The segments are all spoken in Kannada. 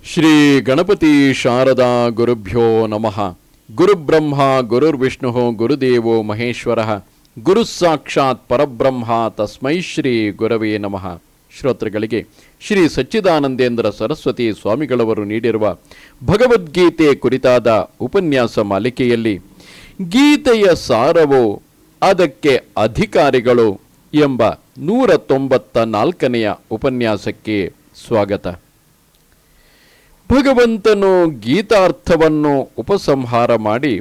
ಶ್ರೀ ಗಣಪತಿ ಶಾರದಾ ಗುರುಭ್ಯೋ ನಮಃ. ಗುರುಬ್ರಹ್ಮ ಗುರುರ್ವಿಷ್ಣು ಗುರುದೇವೋ ಮಹೇಶ್ವರ ಗುರು ಸಾಕ್ಷಾತ್ ಪರಬ್ರಹ್ಮ ತಸ್ಮೈ ಶ್ರೀ ಗುರವೇ ನಮಃ. ಶ್ರೋತೃಗಳಿಗೆ ಶ್ರೀ ಸಚ್ಚಿದಾನಂದೇಂದ್ರ ಸರಸ್ವತಿ ಸ್ವಾಮಿಗಳವರು ನೀಡಿರುವ ಭಗವದ್ಗೀತೆ ಕುರಿತಾದ ಉಪನ್ಯಾಸ ಮಾಲಿಕೆಯಲ್ಲಿ ಗೀತೆಯ ಸಾರವು ಅದಕ್ಕೆ ಅಧಿಕಾರಿಗಳು ಎಂಬ 194ನೆಯ ಉಪನ್ಯಾಸಕ್ಕೆ ಸ್ವಾಗತ. ಭಗವಂತನು ಗೀತಾರ್ಥವನ್ನು ಉಪಸಂಹಾರ ಮಾಡಿ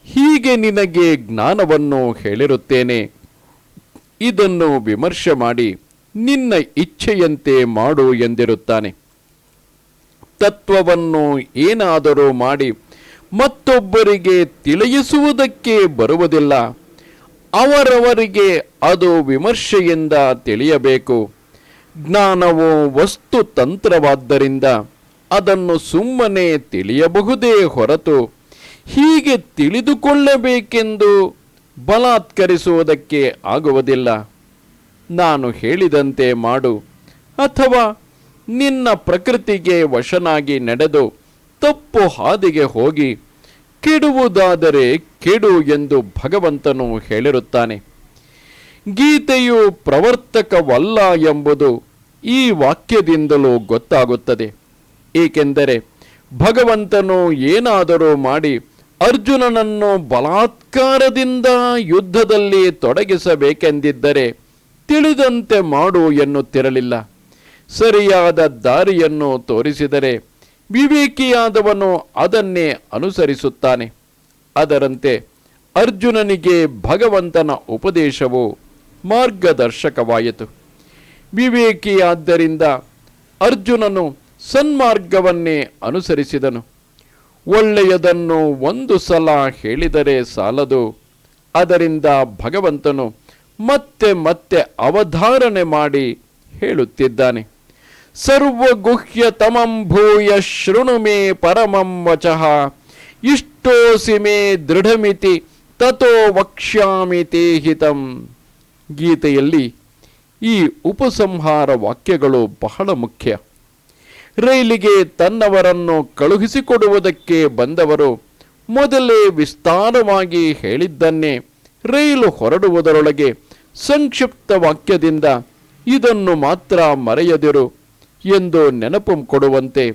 ಹೀಗೆ ನಿನಗೆ ಜ್ಞಾನವನ್ನು ಹೇಳಿರುತ್ತೇನೆ, ಇದನ್ನು ವಿಮರ್ಶೆ ಮಾಡಿ ನಿನ್ನ ಇಚ್ಛೆಯಂತೆ ಮಾಡು ಎಂದಿರುತ್ತಾನೆ. ತತ್ವವನ್ನು ಏನಾದರೂ ಮಾಡಿ ಮತ್ತೊಬ್ಬರಿಗೆ ತಿಳಿಯಿಸುವುದಕ್ಕೆ ಬರುವುದಿಲ್ಲ. ಅವರವರಿಗೆ ಅದು ವಿಮರ್ಶೆಯಿಂದ ತಿಳಿಯಬೇಕು. ಜ್ಞಾನವು ವಸ್ತು ತಂತ್ರವಾದ್ದರಿಂದ ಅದನ್ನು ಸುಮ್ಮನೆ ತಿಳಿಯಬಹುದೇ ಹೊರತು ಹೀಗೆ ತಿಳಿದುಕೊಳ್ಳಬೇಕೆಂದು ಬಲಾತ್ಕರಿಸುವುದಕ್ಕೆ ಆಗುವುದಿಲ್ಲ. ನಾನು ಹೇಳಿದಂತೆ ಮಾಡು, ಅಥವಾ ನಿನ್ನ ಪ್ರಕೃತಿಗೆ ವಶನಾಗಿ ನಡೆದು ತಪ್ಪು ಹಾದಿಗೆ ಹೋಗಿ ಕೆಡುವುದಾದರೆ ಕೆಡು ಎಂದು ಭಗವಂತನು ಹೇಳಿರುತ್ತಾನೆ. ಗೀತೆಯು ಪ್ರವರ್ತಕವಲ್ಲ ಎಂಬುದು ಈ ವಾಕ್ಯದಿಂದಲೂ ಗೊತ್ತಾಗುತ್ತದೆ. ಏಕೆಂದರೆ ಭಗವಂತನು ಏನಾದರೂ ಮಾಡಿ ಅರ್ಜುನನನ್ನು ಬಲಾತ್ಕಾರದಿಂದ ಯುದ್ಧದಲ್ಲಿ ತೊಡಗಿಸಬೇಕೆಂದಿದ್ದರೆ ತಿಳಿದಂತೆ ಮಾಡು ಎನ್ನುತ್ತಿರಲಿಲ್ಲ. ಸರಿಯಾದ ದಾರಿಯನ್ನು ತೋರಿಸಿದರೆ ವಿವೇಕಿಯಾದವನು ಅದನ್ನೇ ಅನುಸರಿಸುತ್ತಾನೆ. ಅದರಂತೆ ಅರ್ಜುನನಿಗೆ ಭಗವಂತನ ಉಪದೇಶವು ಮಾರ್ಗದರ್ಶಕವಾಯಿತು. ವಿವೇಕಿಯಾದ್ದರಿಂದ ಅರ್ಜುನನು ಸನ್ಮಾರ್ಗವನ್ನೇ ಅನುಸರಿಸಿದನು. ಒಳ್ಳೆಯದನ್ನು ಒಂದು ಸಲ ಹೇಳಿದರೆ ಸಾಲದು. ಅದರಿಂದ ಭಗವಂತನು ಮತ್ತೆ ಮತ್ತೆ ಅವಧಾರಣೆ ಮಾಡಿ ಹೇಳುತ್ತಿದ್ದಾನೆ. ಸರ್ವಗುಹ್ಯತಮಂ ಭೂಯ ಶೃಣು ಮೇ ಪರಮಂ ವಚಃ ಇಷ್ಟೋಸಿ ಮೇ ದೃಢಮಿತಿ ತಥೋ ವಕ್ಷ್ಯಾಮಿ ತೇ ಹಿತಂ. ಗೀತೆಯಲ್ಲಿ ಈ ಉಪಸಂಹಾರ ವಾಕ್ಯಗಳು ಬಹಳ ಮುಖ್ಯ. ರೈಲಿಗೆ ತನ್ನವರನ್ನು ಕಳುಹಿಸಿಕೊಡುವುದಕ್ಕೆ ಬಂದವರು ಮೊದಲೇ ವಿಸ್ತಾರವಾಗಿ ಹೇಳಿದ್ದನ್ನೇ ರೈಲು ಹೊರಡುವುದರೊಳಗೆ ಸಂಕ್ಷಿಪ್ತ ವಾಕ್ಯದಿಂದ ಇದನ್ನು ಮಾತ್ರ ಮರೆಯದಿರು ಎಂದು ನೆನಪು ಕೊಡುವಂತೆ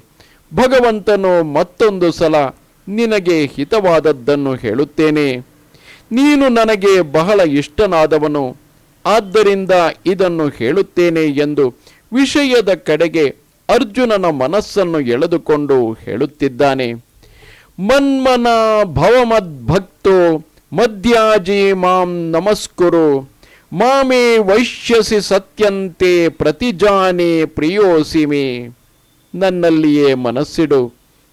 ಭಗವಂತನು ಮತ್ತೊಂದು ಸಲ ನಿನಗೆ ಹಿತವಾದದ್ದನ್ನು ಹೇಳುತ್ತೇನೆ. ನೀನು ನನಗೆ ಬಹಳ ಇಷ್ಟನಾದವನು, ಆದ್ದರಿಂದ ಇದನ್ನು ಹೇಳುತ್ತೇನೆ ಎಂದು ವಿಷಯದ ಕಡೆಗೆ ಅರ್ಜುನನ ಮನಸ್ಸನ್ನು ಎಳೆದುಕೊಂಡು ಹೇಳುತ್ತಿದ್ದಾನೆ. ಮನ್ಮನ ಭವಮದ್ಭಕ್ತೋ ಮದ್ಯಾಜಿ ಮಾಂ ನಮಸ್ಕುರು ಮಾಮೇ ವೈಶ್ಯಸಿ ಸತ್ಯಂತೆ ಪ್ರತಿಜಾನೆ ಪ್ರಿಯೋಸಿ ಮೇ. ನನ್ನಲ್ಲಿಯೇ ಮನಸ್ಸಿಡು,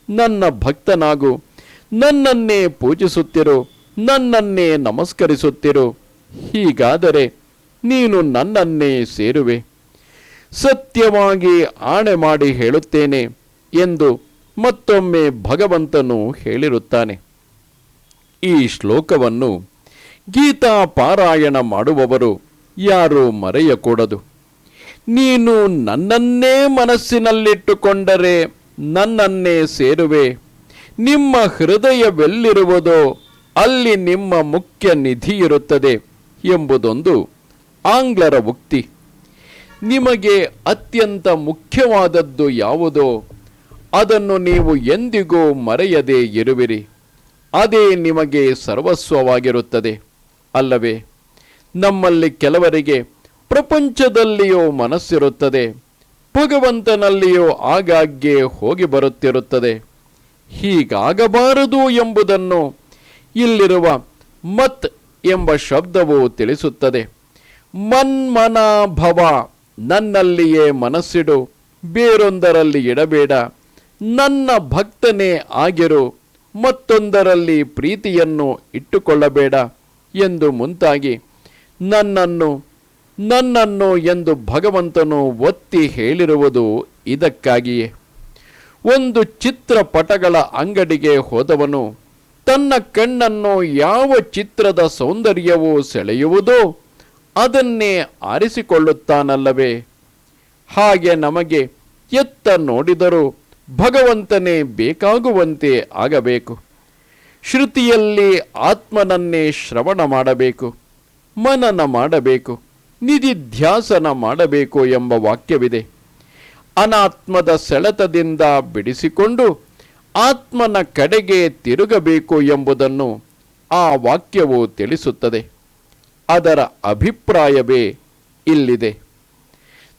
ನನ್ನ ಭಕ್ತನಾಗು, ನನ್ನನ್ನೇ ಪೂಜಿಸುತ್ತಿರು, ನನ್ನನ್ನೇ ನಮಸ್ಕರಿಸುತ್ತಿರು. ಹೀಗಾದರೆ ನೀನು ನನ್ನನ್ನೇ ಸೇರುವೆ. ಸತ್ಯವಾಗಿ ಆಣೆ ಮಾಡಿ ಹೇಳುತ್ತೇನೆ ಎಂದು ಮತ್ತೊಮ್ಮೆ ಭಗವಂತನು ಹೇಳಿರುತ್ತಾನೆ. ಈ ಶ್ಲೋಕವನ್ನು ಗೀತಾ ಪಾರಾಯಣ ಮಾಡುವವರು ಯಾರೂ ಮರೆಯಕೂಡದು. ನೀನು ನನ್ನನ್ನೇ ಮನಸ್ಸಿನಲ್ಲಿಟ್ಟುಕೊಂಡರೆ ನನ್ನನ್ನೇ ಸೇರುವೆ. ನಿಮ್ಮ ಹೃದಯವೆಲ್ಲಿರುವುದೋ ಅಲ್ಲಿ ನಿಮ್ಮ ಮುಖ್ಯ ನಿಧಿ ಇರುತ್ತದೆ ಎಂಬುದೊಂದು ಆಂಗ್ಲರ ಉಕ್ತಿ. ನಿಮಗೆ ಅತ್ಯಂತ ಮುಖ್ಯವಾದದ್ದು ಯಾವುದೋ ಅದನ್ನು ನೀವು ಎಂದಿಗೂ ಮರೆಯದೇ ಇರುವಿರಿ. ಅದೇ ನಿಮಗೆ ಸರ್ವಸ್ವವಾಗಿರುತ್ತದೆ ಅಲ್ಲವೇ? ನಮ್ಮಲ್ಲಿ ಕೆಲವರಿಗೆ ಪ್ರಪಂಚದಲ್ಲಿಯೂ ಮನಸ್ಸಿರುತ್ತದೆ, ಭಗವಂತನಲ್ಲಿಯೂ ಆಗಾಗ್ಗೆ ಹೋಗಿ ಬರುತ್ತಿರುತ್ತದೆ. ಹೀಗಾಗಬಾರದು ಎಂಬುದನ್ನು ಇಲ್ಲಿರುವ ಮತ್ ಎಂಬ ಶಬ್ದವು ತಿಳಿಸುತ್ತದೆ. ಮನ್ಮನ ಭವ, ನನ್ನಲ್ಲಿಯೇ ಮನಸ್ಸಿಡು, ಬೇರೊಂದರಲ್ಲಿ ಇಡಬೇಡ. ನನ್ನ ಭಕ್ತನೇ ಆಗಿರು, ಮತ್ತೊಂದರಲ್ಲಿ ಪ್ರೀತಿಯನ್ನು ಇಟ್ಟುಕೊಳ್ಳಬೇಡ ಎಂದು ಮುಂತಾಗಿ ನನ್ನನ್ನು ಎಂದು ಭಗವಂತನು ಒತ್ತಿ ಹೇಳಿರುವುದು ಇದಕ್ಕಾಗಿಯೇ. ಒಂದು ಚಿತ್ರಪಟಗಳ ಅಂಗಡಿಗೆ ಹೋದವನು ತನ್ನ ಕಣ್ಣನ್ನು ಯಾವ ಚಿತ್ರದ ಸೌಂದರ್ಯವು ಸೆಳೆಯುವುದೋ ಅದನ್ನೇ ಆರಿಸಿಕೊಳ್ಳುತ್ತಾನಲ್ಲವೇ? ಹಾಗೆ ನಮಗೆ ಎತ್ತ ನೋಡಿದರೂ ಭಗವಂತನೇ ಬೇಕಾಗುವಂತೆ ಆಗಬೇಕು. ಶ್ರುತಿಯಲ್ಲಿ ಆತ್ಮನನ್ನೇ ಶ್ರವಣ ಮಾಡಬೇಕು, ಮನನ ಮಾಡಬೇಕು, ನಿಧಿಧ್ಯಾಸನ ಮಾಡಬೇಕು ಎಂಬ ವಾಕ್ಯವಿದೆ. ಅನಾತ್ಮದ ಸೆಳೆತದಿಂದ ಬಿಡಿಸಿಕೊಂಡು ಆತ್ಮನ ಕಡೆಗೆ ತಿರುಗಬೇಕು ಎಂಬುದನ್ನು ಆ ವಾಕ್ಯವು ತಿಳಿಸುತ್ತದೆ. ಅದರ ಅಭಿಪ್ರಾಯವೇ ಇಲ್ಲಿದೆ.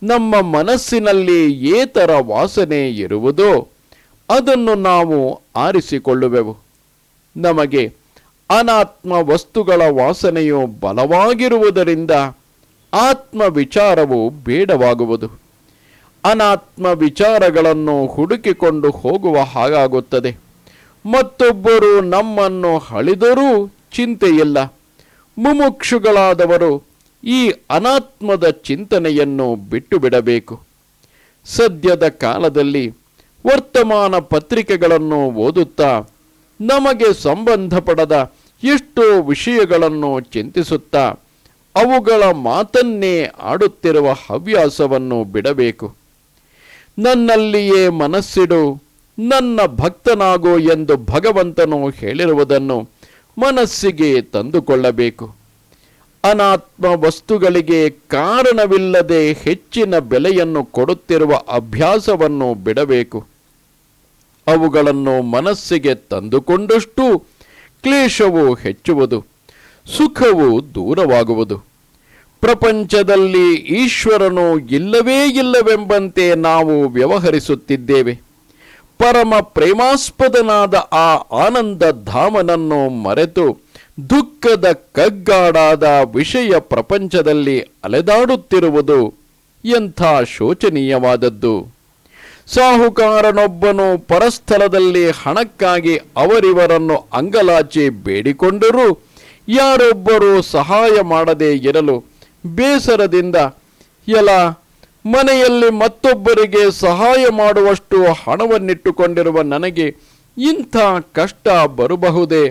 ನಮ್ಮ ಮನಸ್ಸಿನಲ್ಲಿ ಏತರ ವಾಸನೆ ಇರುವುದೋ ಅದನ್ನು ನಾವು ಆರಿಸಿಕೊಳ್ಳುವೆವು. ನಮಗೆ ಅನಾತ್ಮ ವಸ್ತುಗಳ ವಾಸನೆಯು ಬಲವಾಗಿರುವುದರಿಂದ ಆತ್ಮ ವಿಚಾರವು ಬೇಡವಾಗುವುದು. ಅನಾತ್ಮ ವಿಚಾರಗಳನ್ನು ಹುಡುಕಿಕೊಂಡು ಹೋಗುವ ಹಾಗಾಗುತ್ತದೆ. ಮತ್ತೊಬ್ಬರು ನಮ್ಮನ್ನು ಹಳಿದರೂ ಚಿಂತೆಯಿಲ್ಲ. ಮುಮುಕ್ಷುಗಳಾದವರು ಈ ಅನಾತ್ಮದ ಚಿಂತನೆಯನ್ನು ಬಿಟ್ಟು ಬಿಡಬೇಕು. ಸದ್ಯದ ಕಾಲದಲ್ಲಿ ವರ್ತಮಾನ ಪತ್ರಿಕೆಗಳನ್ನು ಓದುತ್ತಾ ನಮಗೆ ಸಂಬಂಧಪಡದ ಎಷ್ಟೋ ವಿಷಯಗಳನ್ನು ಚಿಂತಿಸುತ್ತಾ ಅವುಗಳ ಮಾತನ್ನೇ ಆಡುತ್ತಿರುವ ಹವ್ಯಾಸವನ್ನು ಬಿಡಬೇಕು. ನನ್ನಲ್ಲಿಯೇ ಮನಸ್ಸಿಡು, ನನ್ನ ಭಕ್ತನಾಗು ಎಂದು ಭಗವಂತನು ಹೇಳಿರುವುದನ್ನು ಮನಸ್ಸಿಗೆ ತಂದುಕೊಳ್ಳಬೇಕು. ಅನಾತ್ಮ ವಸ್ತುಗಳಿಗೆ ಕಾರಣವಿಲ್ಲದೆ ಹೆಚ್ಚಿನ ಬೆಲೆಯನ್ನು ಕೊಡುತ್ತಿರುವ ಅಭ್ಯಾಸವನ್ನು ಬಿಡಬೇಕು. ಅವುಗಳನ್ನು ಮನಸ್ಸಿಗೆ ತಂದುಕೊಂಡಷ್ಟು ಕ್ಲೇಶವು ಹೆಚ್ಚುವುದು, ಸುಖವು ದೂರವಾಗುವುದು. ಪ್ರಪಂಚದಲ್ಲಿ ಈಶ್ವರನು ಇಲ್ಲವೇ ಇಲ್ಲವೆಂಬಂತೆ ನಾವು ವ್ಯವಹರಿಸುತ್ತಿದ್ದೇವೆ. ಪರಮ ಪ್ರೇಮಾಸ್ಪದನಾದ ಆ ಆನಂದ ಧಾಮನನ್ನು ಮರೆತು ದುಃಖದ ಕಗ್ಗಾಡಾದ ವಿಷಯ ಪ್ರಪಂಚದಲ್ಲಿ ಅಲೆದಾಡುತ್ತಿರುವುದು ಎಂಥ ಶೋಚನೀಯವಾದದ್ದು. ಸಾಹುಕಾರನೊಬ್ಬನು ಪರಸ್ಥಳದಲ್ಲಿ ಹಣಕ್ಕಾಗಿ ಅವರಿವರನ್ನು ಅಂಗಲಾಚಿ ಬೇಡಿಕೊಂಡರೂ ಯಾರೊಬ್ಬರೂ ಸಹಾಯ ಮಾಡದೇ ಇರಲು ಬೇಸರದಿಂದ, ಎಲ ಮನೆಯಲ್ಲಿ ಮತ್ತೊಬ್ಬರಿಗೆ ಸಹಾಯ ಮಾಡುವಷ್ಟು ಹಣವನ್ನಿಟ್ಟುಕೊಂಡಿರುವ ನನಗೆ ಇಂಥ ಕಷ್ಟ ಬರಬಹುದೇ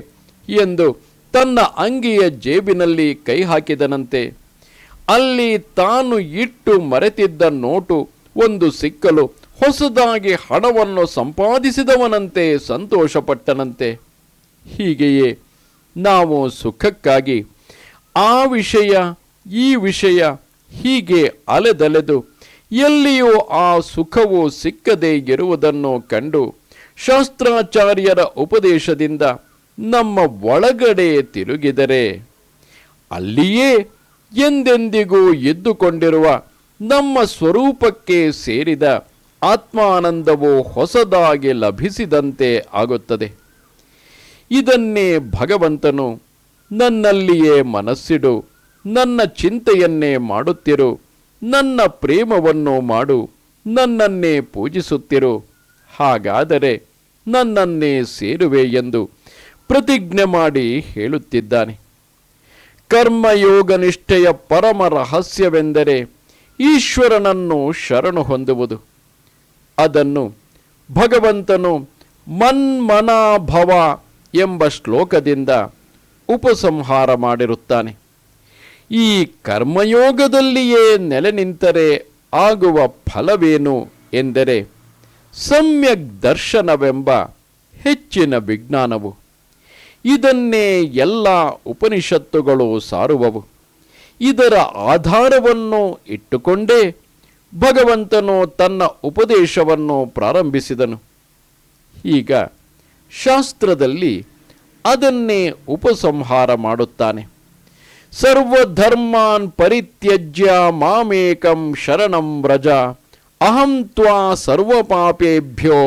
ಎಂದು ತನ್ನ ಅಂಗಿಯ ಜೇಬಿನಲ್ಲಿ ಕೈ ಹಾಕಿದನಂತೆ. ಅಲ್ಲಿ ತಾನು ಇಟ್ಟು ಮರೆತಿದ್ದ ನೋಟು ಒಂದು ಸಿಕ್ಕಲು ಹೊಸದಾಗಿ ಹಣವನ್ನು ಸಂಪಾದಿಸಿದವನಂತೆ ಸಂತೋಷಪಟ್ಟನಂತೆ. ಹೀಗೆಯೇ ನಾವು ಸುಖಕ್ಕಾಗಿ ಆ ವಿಷಯ ಈ ವಿಷಯ ಹೀಗೆ ಅಲೆದಲೆದು ಎಲ್ಲಿಯೂ ಆ ಸುಖವು ಸಿಕ್ಕದೇ ಇರುವುದನ್ನು ಕಂಡು ಶಾಸ್ತ್ರಾಚಾರ್ಯರ ಉಪದೇಶದಿಂದ ನಮ್ಮ ಒಳಗಡೆ ತಿರುಗಿದರೆ ಅಲ್ಲಿಯೇ ಎಂದೆಂದಿಗೂ ಇದ್ದುಕೊಂಡಿರುವ ನಮ್ಮ ಸ್ವರೂಪಕ್ಕೆ ಸೇರಿದ ಆತ್ಮಾನಂದವು ಹೊಸದಾಗಿ ಲಭಿಸಿದಂತೆ ಆಗುತ್ತದೆ. ಇದನ್ನೇ ಭಗವಂತನು ನನ್ನಲ್ಲಿಯೇ ಮನಸ್ಸಿಡು, ನನ್ನ ಚಿಂತೆಯನ್ನೇ ಮಾಡುತ್ತಿರು, ನನ್ನ ಪ್ರೇಮವನ್ನು ಮಾಡು, ನನ್ನನ್ನೇ ಪೂಜಿಸುತ್ತಿರು, ಹಾಗಾದರೆ ನನ್ನನ್ನೇ ಸೇರುವೆ ಎಂದು ಪ್ರತಿಜ್ಞೆ ಮಾಡಿ ಹೇಳುತ್ತಿದ್ದಾನೆ. ಕರ್ಮಯೋಗನಿಷ್ಠೆಯ ಪರಮ ರಹಸ್ಯವೆಂದರೆ ಈಶ್ವರನನ್ನು ಶರಣು ಹೊಂದುವುದು. ಅದನ್ನು ಭಗವಂತನು ಮನ್ಮನಾಭವ ಎಂಬ ಶ್ಲೋಕದಿಂದ ಉಪಸಂಹಾರ ಮಾಡಿರುತ್ತಾನೆ. ಈ ಕರ್ಮಯೋಗದಲ್ಲಿಯೇ ನೆಲೆ ನಿಂತರೆ ಆಗುವ ಫಲವೇನು ಎಂದರೆ ಸಮ್ಯಕ್ ದರ್ಶನವೆಂಬ ಹೆಚ್ಚಿನ ವಿಜ್ಞಾನವು. ಇದನ್ನೇ ಎಲ್ಲ ಉಪನಿಷತ್ತುಗಳು ಸಾರುವವು. ಇದರ ಆಧಾರವನ್ನು ಇಟ್ಟುಕೊಂಡೇ ಭಗವಂತನು ತನ್ನ ಉಪದೇಶವನ್ನು ಪ್ರಾರಂಭಿಸಿದನು. ಈಗ ಶಾಸ್ತ್ರದಲ್ಲಿ ಅದನ್ನೇ ಉಪಸಂಹಾರ ಮಾಡುತ್ತಾನೆ. ಸರ್ವಧರ್ಮಾನ್ ಪರಿತ್ಯಜ್ಯ ಮಾಮೇಕಂ ಶರಣಂ ವ್ರಜ, ಅಹಂ ತ್ವಾ ಸರ್ವಪಾಪೇಭ್ಯೋ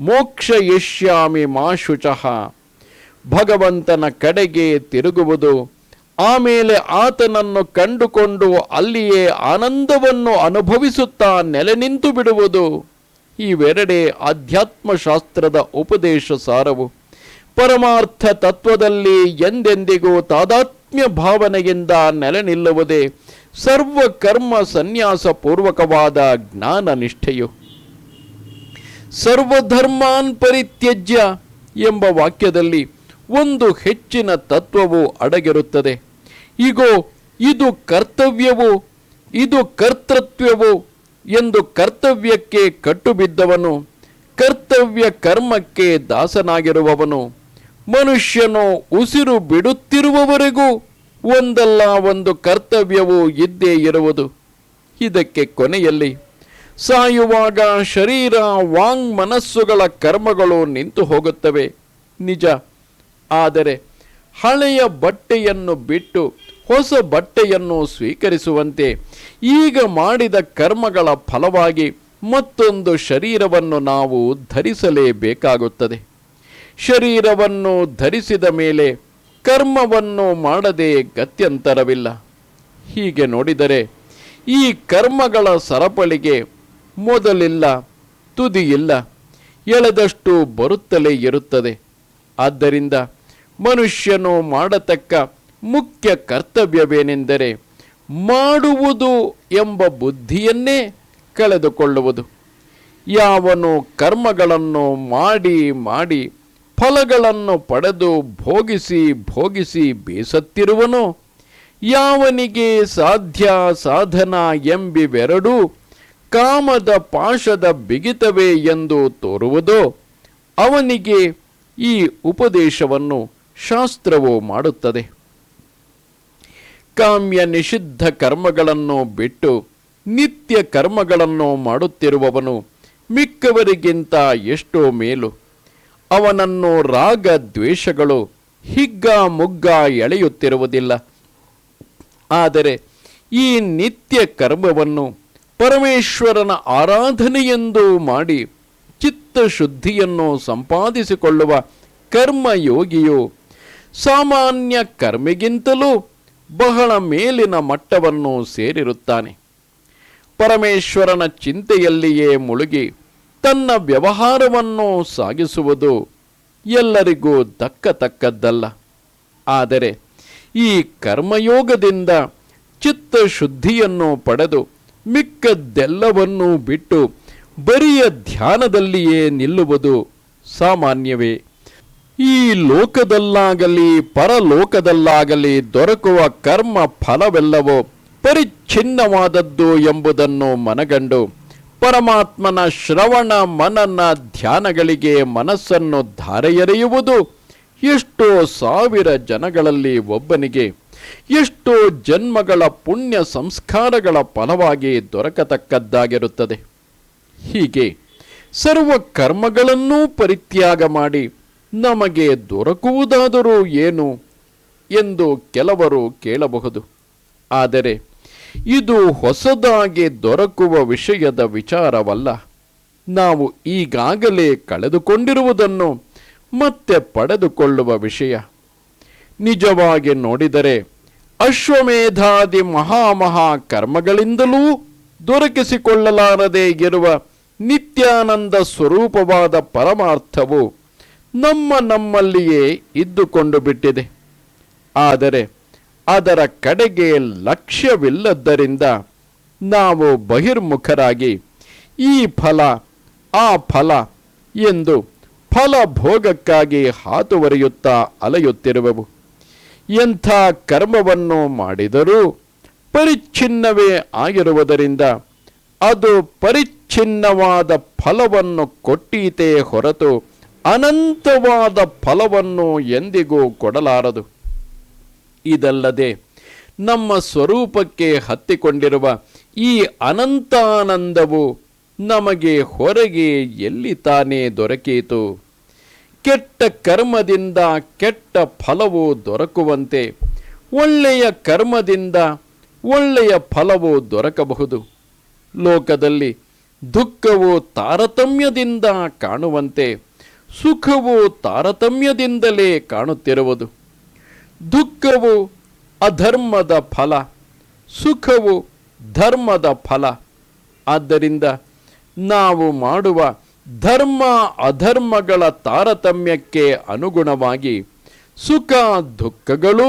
ಮೋಕ್ಷಯಿಷ್ಯಾಮಿ ಮಾ ಶುಚಃ. ಭಗವಂತನ ಕಡೆಗೆ ತಿರುಗುವುದು, ಆಮೇಲೆ ಆತನನ್ನು ಕಂಡುಕೊಂಡು ಅಲ್ಲಿಯೇ ಆನಂದವನ್ನು ಅನುಭವಿಸುತ್ತಾ ನೆಲೆ ನಿಂತು ಬಿಡುವುದು. ಇವೆರಡೇ ಆಧ್ಯಾತ್ಮಶಾಸ್ತ್ರದ ಉಪದೇಶ ಸಾರವು. ಪರಮಾರ್ಥ ತತ್ವದಲ್ಲಿ ಎಂದೆಂದಿಗೂ ತಾದಾತ್ಮ್ಯ ಭಾವನೆಯಿಂದ ನೆಲೆ ನಿಲ್ಲುವುದೇ ಸರ್ವಕರ್ಮ ಸನ್ಯಾಸ ಪೂರ್ವಕವಾದ ಜ್ಞಾನ ನಿಷ್ಠೆಯು. ಸರ್ವಧರ್ಮಾನ್ ಪರಿತ್ಯಜ್ಯ ಎಂಬ ವಾಕ್ಯದಲ್ಲಿ ಒಂದು ಹೆಚ್ಚಿನ ತತ್ವವು ಅಡಗಿರುತ್ತದೆ. ಈಗೋ ಇದು ಕರ್ತವ್ಯವು, ಇದು ಕರ್ತೃತ್ವವು ಎಂದು ಕರ್ತವ್ಯಕ್ಕೆ ಕಟ್ಟುಬಿದ್ದವನು ಕರ್ತವ್ಯ ಕರ್ಮಕ್ಕೆ ದಾಸನಾಗಿರುವವನು ಮನುಷ್ಯನು ಉಸಿರು ಬಿಡುತ್ತಿರುವವರೆಗೂ ಒಂದಲ್ಲ ಒಂದು ಕರ್ತವ್ಯವು ಇದ್ದೇ ಇರುವುದು. ಇದಕ್ಕೆ ಕೊನೆಯಲ್ಲಿ ಸಾಯುವಾಗ ಶರೀರ ವಾಂಗ್ ಮನಸ್ಸುಗಳ ಕರ್ಮಗಳು ನಿಂತು ಹೋಗುತ್ತವೆ ನಿಜ. ಆದರೆ ಹಳೆಯ ಬಟ್ಟೆಯನ್ನು ಬಿಟ್ಟು ಹೊಸ ಬಟ್ಟೆಯನ್ನು ಸ್ವೀಕರಿಸುವಂತೆ ಈಗ ಮಾಡಿದ ಕರ್ಮಗಳ ಫಲವಾಗಿ ಮತ್ತೊಂದು ಶರೀರವನ್ನು ನಾವು ಧರಿಸಲೇಬೇಕಾಗುತ್ತದೆ. ಶರೀರವನ್ನು ಧರಿಸಿದ ಮೇಲೆ ಕರ್ಮವನ್ನು ಮಾಡದೆ ಗತ್ಯಂತರವಿಲ್ಲ. ಹೀಗೆ ನೋಡಿದರೆ ಈ ಕರ್ಮಗಳ ಸರಪಳಿಗೆ ಮೊದಲಿಲ್ಲ, ತುದಿಯಿಲ್ಲ, ಎಳೆದಷ್ಟು ಬರುತ್ತಲೇ ಇರುತ್ತದೆ. ಆದ್ದರಿಂದ ಮನುಷ್ಯನು ಮಾಡತಕ್ಕ ಮುಖ್ಯ ಕರ್ತವ್ಯವೇನೆಂದರೆ ಮಾಡುವುದು ಎಂಬ ಬುದ್ಧಿಯನ್ನೇ ಕಳೆದುಕೊಳ್ಳುವುದು. ಯಾವನು ಕರ್ಮಗಳನ್ನು ಮಾಡಿ ಮಾಡಿ ಫಲಗಳನ್ನು ಪಡೆದು ಭೋಗಿಸಿ ಭೋಗಿಸಿ ಬೇಸತ್ತಿರುವನೋ, ಯಾವನಿಗೆ ಸಾಧ್ಯ ಸಾಧನ ಎಂಬಿವೆರಡೂ ಕಾಮದ ಪಾಶದ ಬಿಗಿತವೇ ಎಂದು ತೋರುವುದೋ ಅವನಿಗೆ ಈ ಉಪದೇಶವನ್ನು ಶಾಸ್ತ್ರವು ಮಾಡುತ್ತದೆ. ಕಾಮ್ಯ ನಿಷಿದ್ಧ ಕರ್ಮಗಳನ್ನು ಬಿಟ್ಟು ನಿತ್ಯ ಕರ್ಮಗಳನ್ನು ಮಾಡುತ್ತಿರುವವನು ಮಿಕ್ಕವರಿಗಿಂತ ಎಷ್ಟೋ ಮೇಲು. ಅವನನ್ನು ರಾಗ ದ್ವೇಷಗಳು ಹಿಗ್ಗ ಮುಗ್ಗ ಎಳೆಯುತ್ತಿರುವುದಿಲ್ಲ. ಆದರೆ ಈ ನಿತ್ಯ ಕರ್ಮವನ್ನು ಪರಮೇಶ್ವರನ ಆರಾಧನೆಯೆಂದು ಮಾಡಿ ಚಿತ್ತಶುದ್ಧಿಯನ್ನು ಸಂಪಾದಿಸಿಕೊಳ್ಳುವ ಕರ್ಮಯೋಗಿಯು ಸಾಮಾನ್ಯ ಕರ್ಮಿಗಿಂತಲೂ ಬಹಳ ಮೇಲಿನ ಮಟ್ಟವನ್ನು ಸೇರಿರುತ್ತಾನೆ. ಪರಮೇಶ್ವರನ ಚಿಂತೆಯಲ್ಲಿಯೇ ಮುಳುಗಿ ತನ್ನ ವ್ಯವಹಾರವನ್ನು ಸಾಗಿಸುವುದು ಎಲ್ಲರಿಗೂ ದಕ್ಕತಕ್ಕದ್ದಲ್ಲ. ಆದರೆ ಈ ಕರ್ಮಯೋಗದಿಂದ ಚಿತ್ತಶುದ್ಧಿಯನ್ನು ಪಡೆದು ಮಿಕ್ಕದ್ದೆಲ್ಲವನ್ನೂ ಬಿಟ್ಟು ಬರಿಯ ಧ್ಯಾನದಲ್ಲಿಯೇ ನಿಲ್ಲುವುದು ಸಾಮಾನ್ಯವೇ. ಈ ಲೋಕದಲ್ಲಾಗಲಿ ಪರಲೋಕದಲ್ಲಾಗಲಿ ದೊರಕುವ ಕರ್ಮ ಫಲವೆಲ್ಲವೋ ಪರಿಚ್ಛಿನ್ನವಾದದ್ದು ಎಂಬುದನ್ನು ಮನಗಂಡು ಪರಮಾತ್ಮನ ಶ್ರವಣ ಮನನ ಧ್ಯಾನಗಳಿಗೆ ಮನಸ್ಸನ್ನು ಧಾರೆಯೆರೆಯುವುದು ಎಷ್ಟೋ ಸಾವಿರ ಜನಗಳಲ್ಲಿ ಒಬ್ಬನಿಗೆ ಎಷ್ಟೋ ಜನ್ಮಗಳ ಪುಣ್ಯ ಸಂಸ್ಕಾರಗಳ ಫಲವಾಗಿ ದೊರಕತಕ್ಕದ್ದಾಗಿರುತ್ತದೆ. ಹೀಗೆ ಸರ್ವ ಕರ್ಮಗಳನ್ನೂ ಪರಿತ್ಯಾಗ ಮಾಡಿ ನಮಗೆ ದೊರಕುವುದಾದರೂ ಏನು ಎಂದು ಕೆಲವರು ಕೇಳಬಹುದು. ಆದರೆ ಇದು ಹೊಸದಾಗಿ ದೊರಕುವ ವಿಷಯದ ವಿಚಾರವಲ್ಲ. ನಾವು ಈಗಾಗಲೇ ಕಳೆದುಕೊಂಡಿರುವುದನ್ನು ಮತ್ತೆ ಪಡೆದುಕೊಳ್ಳುವ ವಿಷಯ. ನಿಜವಾಗಿ ನೋಡಿದರೆ ಅಶ್ವಮೇಧಾದಿ ಮಹಾಮಹಾ ಕರ್ಮಗಳಿಂದಲೂ ದೊರಕಿಸಿಕೊಳ್ಳಲಾರದೇ ಇರುವ ನಿತ್ಯಾನಂದ ಸ್ವರೂಪವಾದ ಪರಮಾರ್ಥವು ನಮ್ಮಲ್ಲಿಯೇ ಇದ್ದುಕೊಂಡು ಬಿಟ್ಟಿದೆ. ಆದರೆ ಅದರ ಕಡೆಗೆ ಲಕ್ಷ್ಯವಿಲ್ಲದ್ದರಿಂದ ನಾವು ಬಹಿರ್ಮುಖರಾಗಿ ಈ ಫಲ ಆ ಫಲ ಎಂದು ಫಲಭೋಗಕ್ಕಾಗಿ ಹಾತುವರಿಯುತ್ತಾ ಅಲೆಯುತ್ತಿರುವೆವು. ಎಂಥ ಕರ್ಮವನ್ನು ಮಾಡಿದರೂ ಪರಿಚ್ಛಿನ್ನವೇ ಆಗಿರುವುದರಿಂದ ಅದು ಪರಿಚ್ಛಿನ್ನವಾದ ಫಲವನ್ನು ಕೊಟ್ಟೀತೇ ಹೊರತು ಅನಂತವಾದ ಫಲವನ್ನು ಎಂದಿಗೂ ಕೊಡಲಾರದು. ಇದಲ್ಲದೆ ನಮ್ಮ ಸ್ವರೂಪಕ್ಕೆ ಹತ್ತಿಕೊಂಡಿರುವ ಈ ಅನಂತಾನಂದವು ನಮಗೆ ಹೊರಗೆ ಎಲ್ಲಿ ತಾನೇ ದೊರಕೀತು? ಕೆಟ್ಟ ಕರ್ಮದಿಂದ ಕೆಟ್ಟ ಫಲವು ದೊರಕುವಂತೆ ಒಳ್ಳೆಯ ಕರ್ಮದಿಂದ ಒಳ್ಳೆಯ ಫಲವು ದೊರಕಬಹುದು. ಲೋಕದಲ್ಲಿ ದುಃಖವು ತಾರತಮ್ಯದಿಂದ ಕಾಣುವಂತೆ ಸುಖವು ತಾರತಮ್ಯದಿಂದಲೇ ಕಾಣುತ್ತಿರುವುದು. ದುಃಖವು ಅಧರ್ಮದ ಫಲ, ಸುಖವು ಧರ್ಮದ ಫಲ. ಆದ್ದರಿಂದ ನಾವು ಮಾಡುವ ಧರ್ಮ ಅಧರ್ಮಗಳ ತಾರತಮ್ಯಕ್ಕೆ ಅನುಗುಣವಾಗಿ ಸುಖ ದುಃಖಗಳು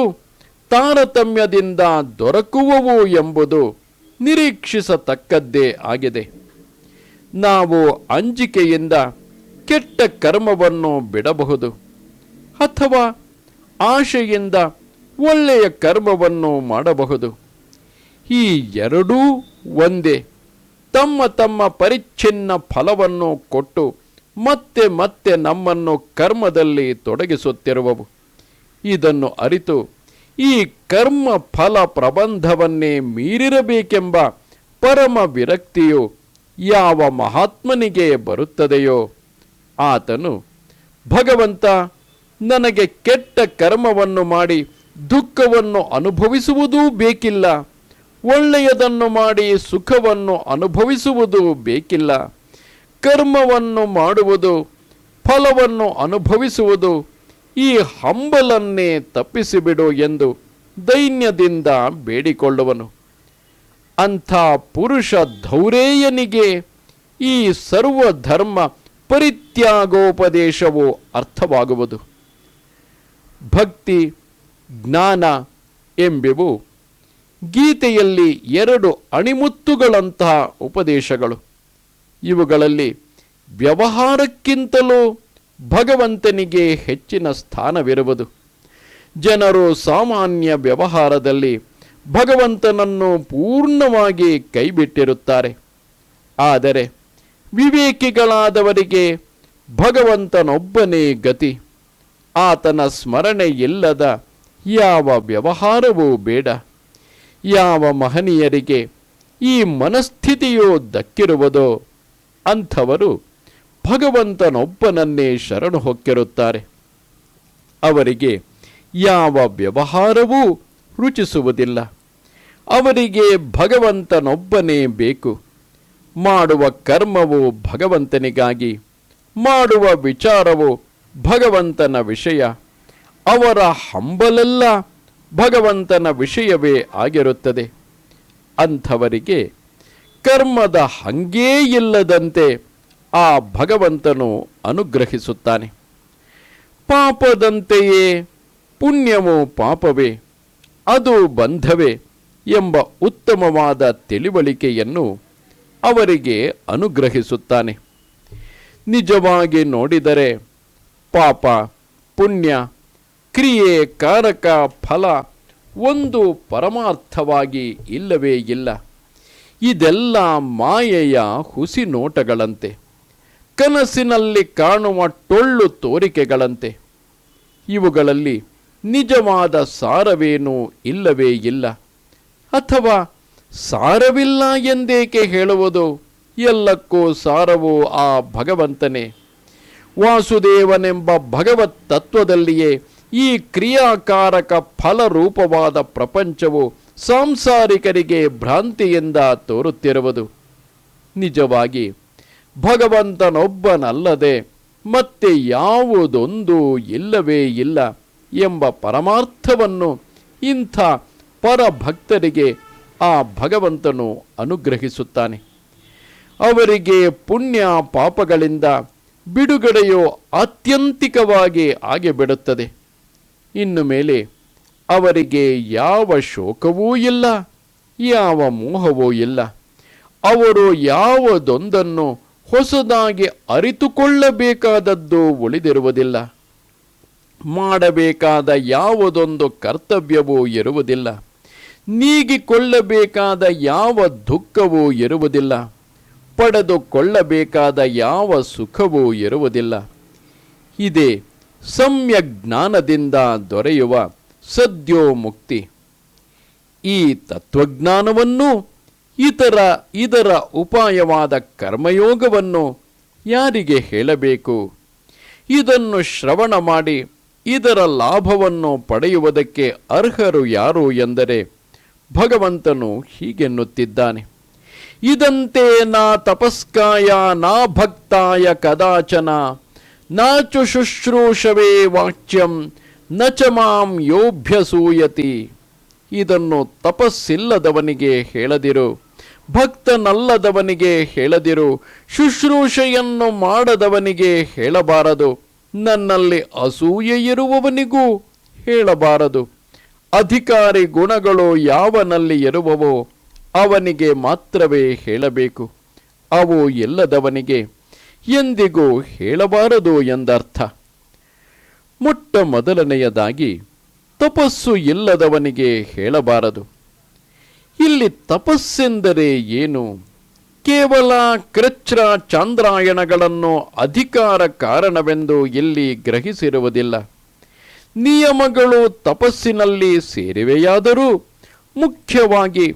ತಾರತಮ್ಯದಿಂದ ದೊರಕುವವು ಎಂಬುದು ನಿರೀಕ್ಷಿಸತಕ್ಕದ್ದೇ ಆಗಿದೆ. ನಾವು ಅಂಜಿಕೆಯಿಂದ ಕೆಟ್ಟ ಕರ್ಮವನ್ನು ಬಿಡಬಹುದು, ಅಥವಾ ಆಶೆಯಿಂದ ಒಳ್ಳೆಯ ಕರ್ಮವನ್ನು ಮಾಡಬಹುದು. ಈ ಎರಡೂ ಒಂದೇ, ತಮ್ಮ ತಮ್ಮ ಪರಿಚ್ಛಿನ್ನ ಫಲವನ್ನು ಕೊಟ್ಟು ಮತ್ತೆ ಮತ್ತೆ ನಮ್ಮನ್ನು ಕರ್ಮದಲ್ಲಿ ತೊಡಗಿಸುತ್ತಿರುವವು. ಇದನ್ನು ಅರಿತು ಈ ಕರ್ಮ ಫಲ ಪ್ರಬಂಧವನ್ನೇ ಮೀರಿರಬೇಕೆಂಬ ಪರಮ ವಿರಕ್ತಿಯು ಯಾವ ಮಹಾತ್ಮನಿಗೆ ಬರುತ್ತದೆಯೋ ಆತನು, ಭಗವಂತ, ನನಗೆ ಕೆಟ್ಟ ಕರ್ಮವನ್ನು ಮಾಡಿ ದುಃಖವನ್ನು ಅನುಭವಿಸುವುದೂ ಬೇಕಿಲ್ಲ, ಒಳ್ಳೆಯದನ್ನು ಮಾಡಿ ಸುಖವನ್ನು ಅನುಭವಿಸುವುದು ಬೇಕಿಲ್ಲ, ಕರ್ಮವನ್ನು ಮಾಡುವುದು, ಫಲವನ್ನು ಅನುಭವಿಸುವುದು, ಈ ಹಂಬಲನ್ನೇ ತಪ್ಪಿಸಿಬಿಡು ಎಂದು ದೈನ್ಯದಿಂದ ಬೇಡಿಕೊಳ್ಳುವನು. ಅಂಥ ಪುರುಷ ಧೌರೇಯನಿಗೆ ಈ ಸರ್ವಧರ್ಮ ಪರಿತ್ಯಾಗೋಪದೇಶವು ಅರ್ಥವಾಗುವುದು. ಭಕ್ತಿ, ಜ್ಞಾನ ಎಂಬಿವು ಗೀತೆಯಲ್ಲಿ 2 ಅಣಿಮುತ್ತುಗಳಂತಹ ಉಪದೇಶಗಳು. ಇವುಗಳಲ್ಲಿ ವ್ಯವಹಾರಕ್ಕಿಂತಲೂ ಭಗವಂತನಿಗೆ ಹೆಚ್ಚಿನ ಸ್ಥಾನವಿರುವುದು. ಜನರು ಸಾಮಾನ್ಯ ವ್ಯವಹಾರದಲ್ಲಿ ಭಗವಂತನನ್ನು ಪೂರ್ಣವಾಗಿ ಕೈಬಿಟ್ಟಿರುತ್ತಾರೆ. ಆದರೆ ವಿವೇಕಿಗಳಾದವರಿಗೆ ಭಗವಂತನೊಬ್ಬನೇ ಗತಿ. ಆತನ ಸ್ಮರಣೆ ಇಲ್ಲದ ಯಾವ ವ್ಯವಹಾರವೂ ಬೇಡ. ಯಾವ ಮಹನೀಯರಿಗೆ ಈ ಮನಸ್ಥಿತಿಯು ದಕ್ಕಿರುವುದೋ ಅಂಥವರು ಭಗವಂತನೊಬ್ಬನನ್ನೇ ಶರಣು ಹೊಕ್ಕಿರುತ್ತಾರೆ. ಅವರಿಗೆ ಯಾವ ವ್ಯವಹಾರವೂ ರುಚಿಸುವುದಿಲ್ಲ. ಅವರಿಗೆ ಭಗವಂತನೊಬ್ಬನೇ ಬೇಕು. ಮಾಡುವ ಕರ್ಮವು ಭಗವಂತನಿಗಾಗಿ, ಮಾಡುವ ವಿಚಾರವು ಭಗವಂತನ ವಿಷಯ. ಅವರ ಹಂಬಲೆಲ್ಲ ಭಗವಂತನ ವಿಷಯವೇ ಆಗಿರುತ್ತದೆ. ಅಂಥವರಿಗೆ ಕರ್ಮದ ಹಂಗೇ ಇಲ್ಲದಂತೆ ಆ ಭಗವಂತನು ಅನುಗ್ರಹಿಸುತ್ತಾನೆ. ಪಾಪದಂತೆಯೇ ಪುಣ್ಯವು ಪಾಪವೇ, ಅದು ಬಂಧವೇ ಎಂಬ ಉತ್ತಮವಾದ ತಿಳಿವಳಿಕೆಯನ್ನು ಅವರಿಗೆ ಅನುಗ್ರಹಿಸುತ್ತಾನೆ. ನಿಜವಾಗಿ ನೋಡಿದರೆ ಪಾಪ, ಪುಣ್ಯ, ಕ್ರಿಯೆ, ಕಾರಕ, ಫಲ ಒಂದು ಪರಮಾರ್ಥವಾಗಿ ಇಲ್ಲವೇ ಇಲ್ಲ. ಇದೆಲ್ಲ ಮಾಯೆಯ ಹುಸಿ ನೋಟಗಳಂತೆ, ಕನಸಿನಲ್ಲಿ ಕಾಣುವ ಟೊಳ್ಳು ತೋರಿಕೆಗಳಂತೆ. ಇವುಗಳಲ್ಲಿ ನಿಜವಾದ ಸಾರವೇನೂ ಇಲ್ಲವೇ ಇಲ್ಲ. ಅಥವಾ ಸಾರವಿಲ್ಲ ಎಂದೇಕೆ ಹೇಳುವುದು? ಎಲ್ಲಕ್ಕೂ ಸಾರವು ಆ ಭಗವಂತನೇ. ವಾಸುದೇವನೆಂಬ ಭಗವತ್ ತತ್ವದಲ್ಲಿಯೇ ಈ ಕ್ರಿಯಾಕಾರಕ ಫಲರೂಪವಾದ ಪ್ರಪಂಚವು ಸಾಂಸಾರಿಕರಿಗೆ ಭ್ರಾಂತಿಯಿಂದ ತೋರುತ್ತಿರುವುದು. ನಿಜವಾಗಿ ಭಗವಂತನೊಬ್ಬನಲ್ಲದೆ ಮತ್ತೆ ಯಾವುದೊಂದು ಇಲ್ಲವೇ ಇಲ್ಲ ಎಂಬ ಪರಮಾರ್ಥವನ್ನು ಇಂಥ ಪರಭಕ್ತರಿಗೆ ಆ ಭಗವಂತನು ಅನುಗ್ರಹಿಸುತ್ತಾನೆ. ಅವರಿಗೆ ಪುಣ್ಯ ಪಾಪಗಳಿಂದ ಬಿಡುಗಡೆಯು ಆತ್ಯಂತಿಕವಾಗಿ ಆಗಿಬಿಡುತ್ತದೆ. ಇನ್ನು ಮೇಲೆ ಅವರಿಗೆ ಯಾವ ಶೋಕವೂ ಇಲ್ಲ, ಯಾವ ಮೋಹವೂ ಇಲ್ಲ. ಅವರು ಯಾವುದೊಂದನ್ನು ಹೊಸದಾಗಿ ಅರಿತುಕೊಳ್ಳಬೇಕಾದದ್ದು ಉಳಿದಿರುವುದಿಲ್ಲ. ಮಾಡಬೇಕಾದ ಯಾವುದೊಂದು ಕರ್ತವ್ಯವೂ ಇರುವುದಿಲ್ಲ. ನೀಗಿಕೊಳ್ಳಬೇಕಾದ ಯಾವ ದುಃಖವೂ ಇರುವುದಿಲ್ಲ. ಪಡೆದುಕೊಳ್ಳಬೇಕಾದ ಯಾವ ಸುಖವೂ ಇರುವುದಿಲ್ಲ. ಇದೇ ಸಮ್ಯಕ್ ಜ್ಞಾನದಿಂದ ದೊರೆಯುವ ಸದ್ಯೋಮುಕ್ತಿ. ಈ ತತ್ವಜ್ಞಾನವನ್ನು ಇದರ ಉಪಾಯವಾದ ಕರ್ಮಯೋಗವನ್ನು ಯಾರಿಗೆ ಹೇಳಬೇಕು? ಇದನ್ನು ಶ್ರವಣ ಮಾಡಿ ಇದರ ಲಾಭವನ್ನು ಪಡೆಯುವುದಕ್ಕೆ ಅರ್ಹರು ಯಾರು ಎಂದರೆ ಭಗವಂತನು ಹೀಗೆನ್ನುತ್ತಿದ್ದಾನೆ. ಇದಂತೆ ನಾ ತಪಸ್ಕಾಯ ನಾ ಭಕ್ತಾಯ ಕದಾಚನ ನಾಚು ಶುಶ್ರೂಷವೇ ವಾಚ್ಯಂ ನಚ ಮಾಂ ಯೋಭ್ಯಸೂಯತಿ. ಇದನ್ನು ತಪಸ್ಸಿಲ್ಲದವನಿಗೆ ಹೇಳದಿರು, ಭಕ್ತನಲ್ಲದವನಿಗೆ ಹೇಳದಿರು, ಶುಶ್ರೂಷೆಯನ್ನು ಮಾಡದವನಿಗೆ ಹೇಳಬಾರದು, ನನ್ನಲ್ಲಿ ಅಸೂಯೆ ಇರುವವನಿಗೂ ಹೇಳಬಾರದು. ಅಧಿಕಾರಿ ಗುಣಗಳು ಯಾವನಲ್ಲಿ ಇರುವವೋ ಅವನಿಗೆ ಮಾತ್ರವೇ ಹೇಳಬೇಕು. ಅವು ಇಲ್ಲದವನಿಗೆ ಎಂದಿಗೂ ಹೇಳಬಾರದು ಎಂದರ್ಥ. ಮೊಟ್ಟ ಮೊದಲನೆಯದಾಗಿ ತಪಸ್ಸು ಇಲ್ಲದವನಿಗೆ ಹೇಳಬಾರದು. ಇಲ್ಲಿ ತಪಸ್ಸೆಂದರೆ ಏನು? ಕೇವಲ ಕೃಚ್ಛ್ರ ಚಾಂದ್ರಾಯಣಗಳನ್ನು ಅಧಿಕಾರ ಕಾರಣವೆಂದು ಇಲ್ಲಿ ಗ್ರಹಿಸಿರುವುದಿಲ್ಲ. ನಿಯಮಗಳು ತಪಸ್ಸಿನಲ್ಲಿ ಸೇರಿವೆಯಾದರೂ ಮುಖ್ಯವಾಗಿ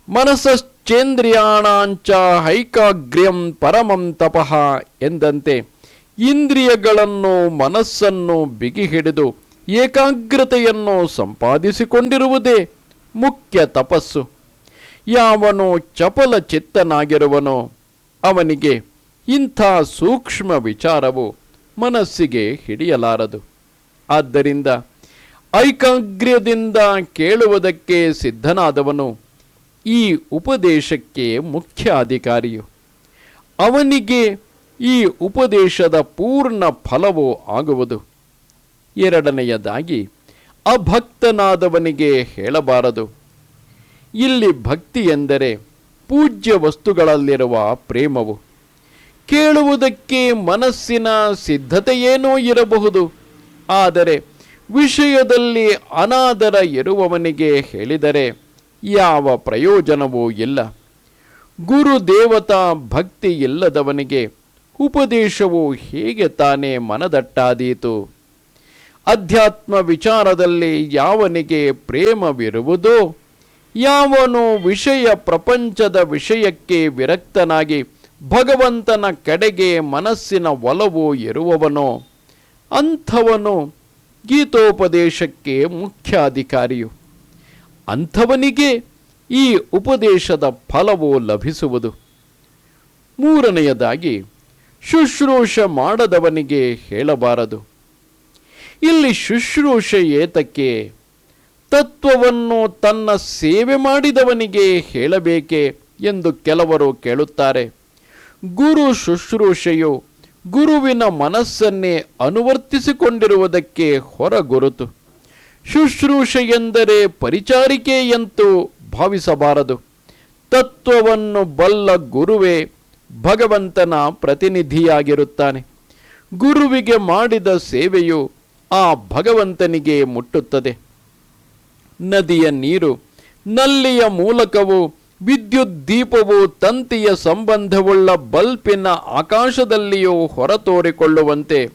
ಮನಸಶ್ಚೇಂದ್ರಿಯಾಣಾಂಚ ಹೈಕಾಗ್ರ್ಯಂ ಪರಮಂ ತಪಃ ಎಂದಂತೆ ಇಂದ್ರಿಯಗಳನ್ನು ಮನಸ್ಸನ್ನು ಬಿಗಿ ಹಿಡಿದು ಏಕಾಗ್ರತೆಯನ್ನು ಸಂಪಾದಿಸಿಕೊಂಡಿರುವುದೇ ಮುಖ್ಯ ತಪಸ್ಸು. ಯಾವನು ಚಪಲ ಚಿತ್ತನಾಗಿರುವನೋ ಅವನಿಗೆ ಇಂಥ ಸೂಕ್ಷ್ಮ ವಿಚಾರವು ಮನಸ್ಸಿಗೆ ಹಿಡಿಯಲಾರದು. ಆದ್ದರಿಂದ ಐಕಾಗ್ರ್ಯದಿಂದ ಕೇಳುವುದಕ್ಕೆ ಸಿದ್ಧನಾದವನು ಈ ಉಪದೇಶಕ್ಕೆ ಮುಖ್ಯ ಅಧಿಕಾರಿಯು. ಅವನಿಗೆ ಈ ಉಪದೇಶದ ಪೂರ್ಣ ಫಲವೂ ಆಗುವುದು. ಎರಡನೆಯದಾಗಿ ಅಭಕ್ತನಾದವನಿಗೆ ಹೇಳಬಾರದು. ಇಲ್ಲಿ ಭಕ್ತಿ ಎಂದರೆ ಪೂಜ್ಯ ವಸ್ತುಗಳಲ್ಲಿರುವ ಪ್ರೇಮವು. ಕೇಳುವುದಕ್ಕೆ ಮನಸ್ಸಿನ ಸಿದ್ಧತೆಯೇನೋ ಇರಬಹುದು, ಆದರೆ ವಿಷಯದಲ್ಲಿ ಅನಾದರ ಇರುವವನಿಗೆ ಹೇಳಿದರೆ ಯಾವ ಪ್ರಯೋಜನವೂ ಇಲ್ಲ. ಗುರುದೇವತಾ ಭಕ್ತಿ ಇಲ್ಲದವನಿಗೆ ಉಪದೇಶವು ಹೇಗೆ ತಾನೇ ಮನದಟ್ಟಾದೀತು? ಅಧ್ಯಾತ್ಮ ವಿಚಾರದಲ್ಲಿ ಯಾವನಿಗೆ ಪ್ರೇಮವಿರುವುದೋ, ಯಾವನು ವಿಷಯ ಪ್ರಪಂಚದ ವಿಷಯಕ್ಕೆ ವಿರಕ್ತನಾಗಿ ಭಗವಂತನ ಕಡೆಗೆ ಮನಸ್ಸಿನ ಒಲವು ಇರುವವನೋ ಅಂಥವನು ಗೀತೋಪದೇಶಕ್ಕೆ ಮುಖ್ಯ ಅಧಿಕಾರಿಯು. ಅಂಥವನಿಗೆ ಈ ಉಪದೇಶದ ಫಲವು ಲಭಿಸುವುದು. ಮೂರನೆಯದಾಗಿ ಶುಶ್ರೂಷ ಮಾಡದವನಿಗೆ ಹೇಳಬಾರದು. ಇಲ್ಲಿ ಶುಶ್ರೂಷೆ ಏತಕ್ಕೆ? ತತ್ವವನ್ನು ತನ್ನ ಸೇವೆ ಮಾಡಿದವನಿಗೆ ಹೇಳಬೇಕೆ ಎಂದು ಕೆಲವರು ಕೇಳುತ್ತಾರೆ. ಗುರು ಶುಶ್ರೂಷೆಯು ಗುರುವಿನ ಮನಸ್ಸನ್ನೇ ಅನುವರ್ತಿಸಿಕೊಂಡಿರುವುದಕ್ಕೆ ಹೊರಗುರುತು. ಶುಶ್ರೂಷೆ ಎಂದರೆ ಪರಿಚಾರಿಕೆ ಎಂತೂ ಭಾವಿಸಬಾರದು. ತತ್ವವನ್ನು ಬಲ್ಲ ಗುರುವೇ ಭಗವಂತನ ಪ್ರತಿನಿಧಿಯಾಗಿರುತ್ತಾನೆ. ಗುರುವಿಗೆ ಮಾಡಿದ ಸೇವೆಯು ಆ ಭಗವಂತನಿಗೆ ಮುಟ್ಟುತ್ತದೆ. ನದಿಯ ನೀರು, ನಲ್ಲಿಯ ಮೂಲಕವೂ, ವಿದ್ಯುತ್ ದೀಪವು ತಂತಿಯ ಸಂಬಂಧವುಳ್ಳ ಬಲ್ಪಿನ ಆಕಾಶದಲ್ಲಿಯೂ ಹೊರತೋರಿಕೊಳ್ಳುವಂತೆ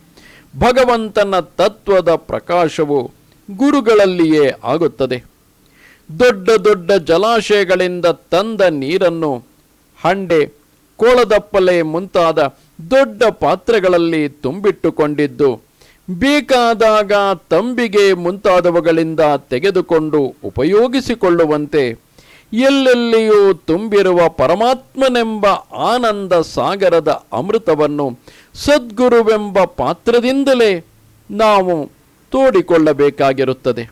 ಭಗವಂತನ ತತ್ವದ ಪ್ರಕಾಶವು ಗುರುಗಳಲ್ಲಿಯೇ ಆಗುತ್ತದೆ. ದೊಡ್ಡ ದೊಡ್ಡ ಜಲಾಶಯಗಳಿಂದ ತಂದ ನೀರನ್ನು ಹಂಡೆ, ಕೋಳದಪ್ಪಲೆ ಮುಂತಾದ ದೊಡ್ಡ ಪಾತ್ರೆಗಳಲ್ಲಿ ತುಂಬಿಟ್ಟುಕೊಂಡಿದ್ದು ಬೇಕಾದಾಗ ತಂಬಿಗೆ ಮುಂತಾದವುಗಳಿಂದ ತೆಗೆದುಕೊಂಡು ಉಪಯೋಗಿಸಿಕೊಳ್ಳುವಂತೆ ಎಲ್ಲೆಲ್ಲಿಯೂ ತುಂಬಿರುವ ಪರಮಾತ್ಮನೆಂಬ ಆನಂದ ಸಾಗರದ ಅಮೃತವನ್ನು ಸದ್ಗುರುವೆಂಬ ಪಾತ್ರದಿಂದಲೇ ನಾವು ತೋಡಿಕೊಳ್ಳಬೇಕಾಗಿರುತ್ತದೆ.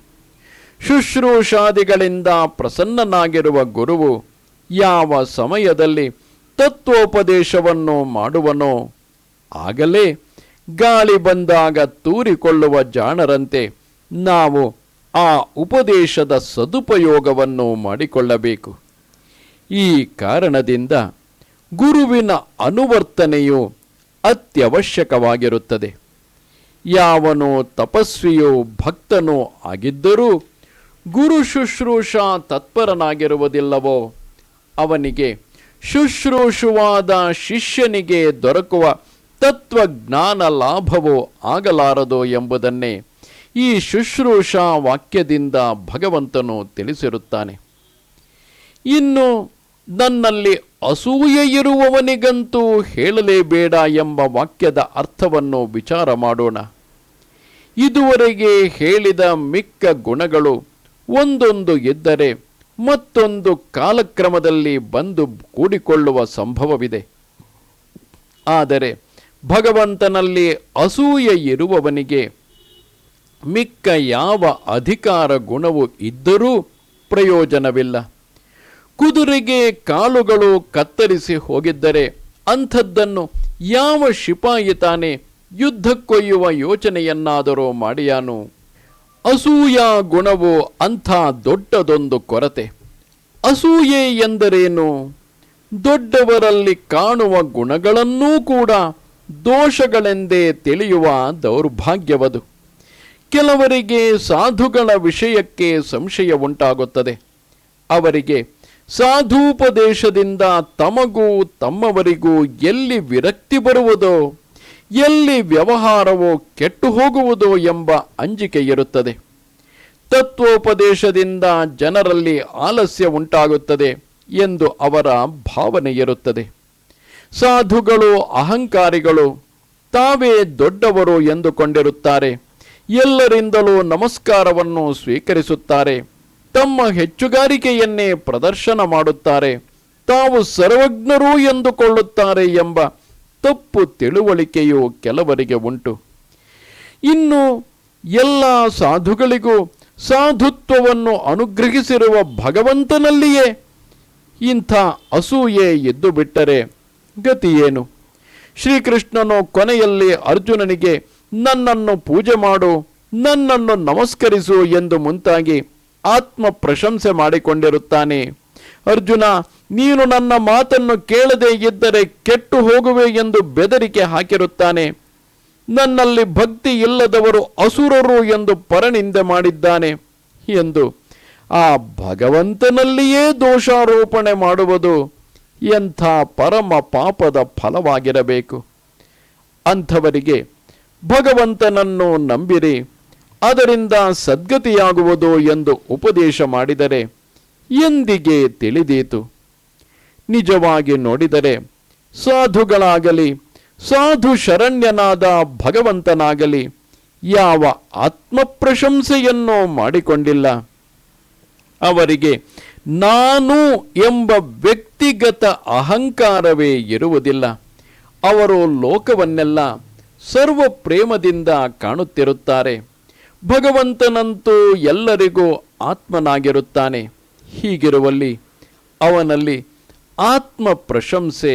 ಶುಶ್ರೂಷಾದಿಗಳಿಂದ ಪ್ರಸನ್ನನಾಗಿರುವ ಗುರುವು ಯಾವ ಸಮಯದಲ್ಲಿ ತತ್ವೋಪದೇಶವನ್ನು ಮಾಡುವನೋ ಆಗಲೇ ಗಾಳಿ ಬಂದಾಗ ತೂರಿಕೊಳ್ಳುವ ಜಾಣರಂತೆ ನಾವು ಆ ಉಪದೇಶದ ಸದುಪಯೋಗವನ್ನು ಮಾಡಿಕೊಳ್ಳಬೇಕು. ಈ ಕಾರಣದಿಂದ ಗುರುವಿನ ಅನುವರ್ತನೆಯು ಅತ್ಯವಶ್ಯಕವಾಗಿರುತ್ತದೆ. ಯಾವನು ತಪಸ್ವಿಯೋ ಭಕ್ತನೋ ಆಗಿದ್ದರೂ ಗುರು ಶುಶ್ರೂಷಾ ತತ್ಪರನಾಗಿರುವುದಿಲ್ಲವೋ ಅವನಿಗೆ ಶುಶ್ರೂಷುವಾದ ಶಿಷ್ಯನಿಗೆ ದೊರಕುವ ತತ್ವಜ್ಞಾನ ಲಾಭವೋ ಆಗಲಾರದು ಎಂಬುದನ್ನೇ ಈ ಶುಶ್ರೂಷಾ ವಾಕ್ಯದಿಂದ ಭಗವಂತನು ತಿಳಿಸಿರುತ್ತಾನೆ. ಇನ್ನು ನನ್ನಲ್ಲಿ ಅಸೂಯೆ ಇರುವವನಿಗಂತೂ ಹೇಳಲೇಬೇಡ ಎಂಬ ವಾಕ್ಯದ ಅರ್ಥವನ್ನು ವಿಚಾರ ಮಾಡೋಣ. ಇದುವರೆಗೆ ಹೇಳಿದ ಮಿಕ್ಕ ಗುಣಗಳು ಒಂದೊಂದು ಇದ್ದರೆ ಮತ್ತೊಂದು ಕಾಲಕ್ರಮದಲ್ಲಿ ಬಂದು ಕೂಡಿಕೊಳ್ಳುವ ಸಂಭವವಿದೆ. ಆದರೆ ಭಗವಂತನಲ್ಲಿ ಅಸೂಯೆ ಇರುವವನಿಗೆ ಮಿಕ್ಕ ಯಾವ ಅಧಿಕಾರ ಗುಣವು ಇದ್ದರೂ ಪ್ರಯೋಜನವಿಲ್ಲ. ಕುದುರೆಗೆ ಕಾಲುಗಳು ಕತ್ತರಿಸಿ ಹೋಗಿದ್ದರೆ ಅಂಥದ್ದನ್ನು ಯಾವ ಶಿಪಾಯಿ ತಾನೇ ಯುದ್ಧಕ್ಕೊಯ್ಯುವ ಯೋಚನೆಯನ್ನಾದರೂ ಮಾಡಿಯಾನು? ಅಸೂಯಾ ಗುಣವು ಅಂಥ ದೊಡ್ಡದೊಂದು ಕೊರತೆ. ಅಸೂಯೆ ಎಂದರೇನು? ದೊಡ್ಡವರಲ್ಲಿ ಕಾಣುವ ಗುಣಗಳನ್ನೂ ಕೂಡ ದೋಷಗಳೆಂದೇ ತಿಳಿಯುವ ದೌರ್ಭಾಗ್ಯವದು. ಕೆಲವರಿಗೆ ಸಾಧುಗಳ ವಿಷಯಕ್ಕೆ ಸಂಶಯ ಉಂಟಾಗುತ್ತದೆ. ಅವರಿಗೆ ಸಾಧೂಪದೇಶದಿಂದ ತಮಗೂ ತಮ್ಮವರಿಗೂ ಎಲ್ಲಿ ವಿರಕ್ತಿ ಬರುವುದೋ, ಎಲ್ಲಿ ವ್ಯವಹಾರವೋ ಕೆಟ್ಟು ಹೋಗುವುದೋ ಎಂಬ ಅಂಜಿಕೆ ಇರುತ್ತದೆ. ತತ್ವೋಪದೇಶದಿಂದ ಜನರಲ್ಲಿ ಆಲಸ್ಯ ಉಂಟಾಗುತ್ತದೆ ಎಂದು ಅವರ ಭಾವನೆ ಇರುತ್ತದೆ. ಸಾಧುಗಳು ಅಹಂಕಾರಿಗಳು, ತಾವೇ ದೊಡ್ಡವರು ಎಂದುಕೊಂಡಿರುತ್ತಾರೆ. ಎಲ್ಲರಿಂದಲೂ ನಮಸ್ಕಾರವನ್ನು ಸ್ವೀಕರಿಸುತ್ತಾರೆ. ತಮ್ಮ ಹೆಚ್ಚುಗಾರಿಕೆಯನ್ನೇ ಪ್ರದರ್ಶನ ಮಾಡುತ್ತಾರೆ. ತಾವು ಸರ್ವಜ್ಞರು ಎಂದುಕೊಳ್ಳುತ್ತಾರೆ ಎಂಬ ತಪ್ಪು ತಿಳುವಳಿಕೆಯು ಕೆಲವರಿಗೆ ಉಂಟು. ಇನ್ನು ಎಲ್ಲ ಸಾಧುಗಳಿಗೂ ಸಾಧುತ್ವವನ್ನು ಅನುಗ್ರಹಿಸಿರುವ ಭಗವಂತನಲ್ಲಿಯೇ ಇಂಥ ಅಸೂಯೆ ಎದ್ದು ಬಿಟ್ಟರೆ ಗತಿಯೇನು? ಶ್ರೀಕೃಷ್ಣನು ಕೊನೆಯಲ್ಲಿ ಅರ್ಜುನನಿಗೆ ನನ್ನನ್ನು ಪೂಜೆ ಮಾಡು, ನನ್ನನ್ನು ನಮಸ್ಕರಿಸು ಎಂದು ಮುಂತಾಗಿ ಆತ್ಮ ಪ್ರಶಂಸೆ ಮಾಡಿಕೊಂಡಿರುತ್ತಾನೆ. ಅರ್ಜುನ, ನೀನು ನನ್ನ ಮಾತನ್ನು ಕೇಳದೇ ಇದ್ದರೆ ಕೆಟ್ಟು ಹೋಗುವೆ ಎಂದು ಬೆದರಿಕೆ ಹಾಕಿರುತ್ತಾನೆ. ನನ್ನಲ್ಲಿ ಭಕ್ತಿ ಇಲ್ಲದವರು ಅಸುರರು ಎಂದು ಪರನಿಂದೆ ಮಾಡಿದ್ದಾನೆ ಎಂದು ಆ ಭಗವಂತನಲ್ಲಿಯೇ ದೋಷಾರೋಪಣೆ ಮಾಡುವುದು ಎಂಥ ಪರಮ ಪಾಪದ ಫಲವಾಗಿರಬೇಕು. ಅಂಥವರಿಗೆ ಭಗವಂತನನ್ನು ನಂಬಿರಿ, ಅದರಿಂದ ಸದ್ಗತಿಯಾಗುವುದು ಎಂದು ಉಪದೇಶ ಮಾಡಿದರೆ ಎಂದಿಗೆ ತಿಳಿದೀತು? ನಿಜವಾಗಿ ನೋಡಿದರೆ ಸಾಧುಗಳಾಗಲಿ ಸಾಧು ಶರಣ್ಯನಾದ ಭಗವಂತನಾಗಲಿ ಯಾವ ಆತ್ಮಪ್ರಶಂಸೆಯನ್ನು ಮಾಡಿಕೊಂಡಿಲ್ಲ. ಅವರಿಗೆ ನಾನು ಎಂಬ ವ್ಯಕ್ತಿಗತ ಅಹಂಕಾರವೇ ಇರುವುದಿಲ್ಲ. ಅವರು ಲೋಕವನ್ನೆಲ್ಲ ಸರ್ವ ಪ್ರೇಮದಿಂದ ಕಾಣುತ್ತಿರುತ್ತಾರೆ. ಭಗವಂತನಂತೂ ಎಲ್ಲರಿಗೂ ಆತ್ಮನಾಗಿರುತ್ತಾನೆ. ಹೀಗಿರುವಲ್ಲಿ ಅವನಲ್ಲಿ ಆತ್ಮ ಪ್ರಶಂಸೆ,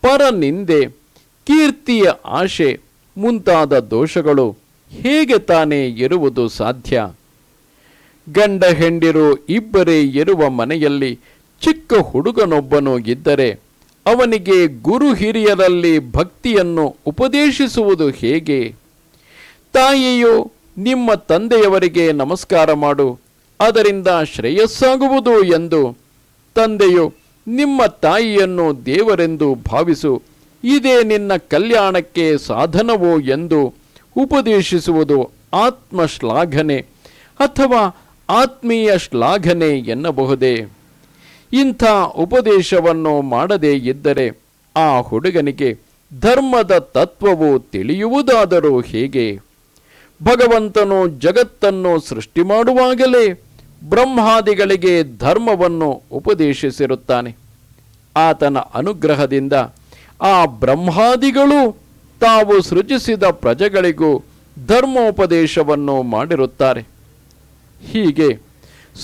ಪರನಿಂದೆ, ಕೀರ್ತಿಯ ಆಶೆ ಮುಂತಾದ ದೋಷಗಳು ಹೇಗೆ ತಾನೇ ಇರುವುದು ಸಾಧ್ಯ? ಗಂಡ ಹೆಂಡಿರು ಇಬ್ಬರೇ ಇರುವ ಮನೆಯಲ್ಲಿ ಚಿಕ್ಕ ಹುಡುಗನೊಬ್ಬನು ಇದ್ದರೆ ಅವನಿಗೆ ಗುರು ಹಿರಿಯರಲ್ಲಿ ಭಕ್ತಿಯನ್ನು ಉಪದೇಶಿಸುವುದು ಹೇಗೆ? ತಾಯಿಯು ನಿಮ್ಮ ತಂದೆಯವರಿಗೆ ನಮಸ್ಕಾರ ಮಾಡು, ಅದರಿಂದ ಶ್ರೇಯಸ್ಸಾಗುವುದು ಎಂದು, ತಂದೆಯು ನಿಮ್ಮ ತಾಯಿಯನ್ನು ದೇವರೆಂದು ಭಾವಿಸು, ಇದೇ ನಿನ್ನ ಕಲ್ಯಾಣಕ್ಕೆ ಸಾಧನವೋ ಎಂದು ಉಪದೇಶಿಸುವುದು ಆತ್ಮಶ್ಲಾಘನೆ ಅಥವಾ ಆತ್ಮೀಯ ಶ್ಲಾಘನೆ ಎನ್ನಬಹುದೇ? ಇಂಥ ಉಪದೇಶವನ್ನು ಮಾಡದೇ ಇದ್ದರೆ ಆ ಹುಡುಗನಿಗೆ ಧರ್ಮದ ತತ್ವವು ತಿಳಿಯುವುದಾದರೂ ಹೇಗೆ? ಭಗವಂತನು ಜಗತ್ತನ್ನು ಸೃಷ್ಟಿ ಮಾಡುವಾಗಲೇ ಬ್ರಹ್ಮಾದಿಗಳಿಗೆ ಧರ್ಮವನ್ನು ಉಪದೇಶಿಸಿರುತ್ತಾನೆ. ಆತನ ಅನುಗ್ರಹದಿಂದ ಆ ಬ್ರಹ್ಮಾದಿಗಳು ತಾವು ಸೃಜಿಸಿದ ಪ್ರಜೆಗಳಿಗೂ ಧರ್ಮೋಪದೇಶವನ್ನು ಮಾಡಿರುತ್ತಾರೆ. ಹೀಗೆ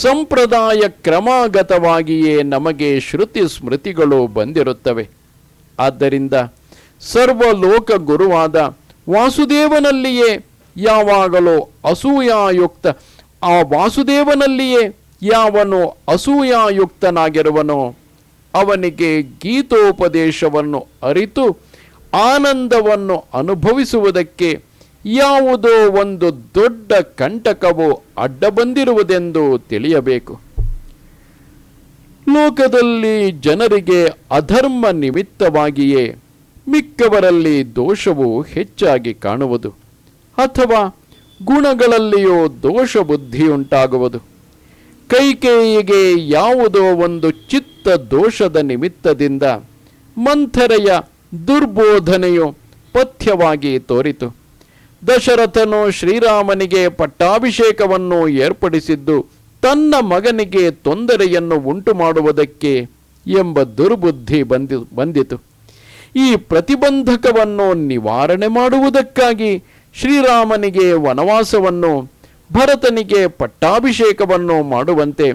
ಸಂಪ್ರದಾಯ ಕ್ರಮಾಗತವಾಗಿಯೇ ನಮಗೆ ಶ್ರುತಿ ಸ್ಮೃತಿಗಳು ಬಂದಿರುತ್ತವೆ. ಆದ್ದರಿಂದ ಸರ್ವಲೋಕ ಗುರುವಾದ ವಾಸುದೇವನಲ್ಲಿಯೇ ಯಾವಾಗಲೂ ಅಸೂಯಾಯುಕ್ತ ಆ ವಾಸುದೇವನಲ್ಲಿಯೇ ಯಾವನು ಅಸೂಯಾಯುಕ್ತನಾಗಿರುವನೋ ಅವನಿಗೆ ಗೀತೋಪದೇಶವನ್ನು ಅರಿತು ಆನಂದವನ್ನು ಅನುಭವಿಸುವುದಕ್ಕೆ ಯಾವುದೋ ಒಂದು ದೊಡ್ಡ ಕಂಟಕವು ಅಡ್ಡ ಬಂದಿರುವುದೆಂದು ತಿಳಿಯಬೇಕು. ಲೋಕದಲ್ಲಿ ಜನರಿಗೆ ಅಧರ್ಮ ನಿಮಿತ್ತವಾಗಿಯೇ ಮಿಕ್ಕವರಲ್ಲಿ ದೋಷವು ಹೆಚ್ಚಾಗಿ ಕಾಣುವುದು, ಅಥವಾ ಗುಣಗಳಲ್ಲಿಯೂ ದೋಷ ಬುದ್ಧಿಯುಂಟಾಗುವುದು. ಕೈಕೇಯಿಗೆ ಯಾವುದೋ ಒಂದು ಚಿತ್ತ ದೋಷದ ನಿಮಿತ್ತದಿಂದ ಮಂಥರೆಯ ದುರ್ಬೋಧನೆಯು ಪಥ್ಯವಾಗಿ ತೋರಿತು. ದಶರಥನು ಶ್ರೀರಾಮನಿಗೆ ಪಟ್ಟಾಭಿಷೇಕವನ್ನು ಏರ್ಪಡಿಸಿದ್ದು ತನ್ನ ಮಗನಿಗೆ ತೊಂದರೆಯನ್ನು ಉಂಟು ಮಾಡುವುದಕ್ಕೆ ಎಂಬ ದುರ್ಬುದ್ಧಿ ಬಂದಿತು. ಈ ಪ್ರತಿಬಂಧಕವನ್ನು ನಿವಾರಣೆ ಮಾಡುವುದಕ್ಕಾಗಿ ಶ್ರೀರಾಮನಿಗೆ ವನವಾಸವನ್ನು, ಭರತನಿಗೆ ಪಟ್ಟಾಭಿಷೇಕವನ್ನು ಮಾಡುವಂತೆ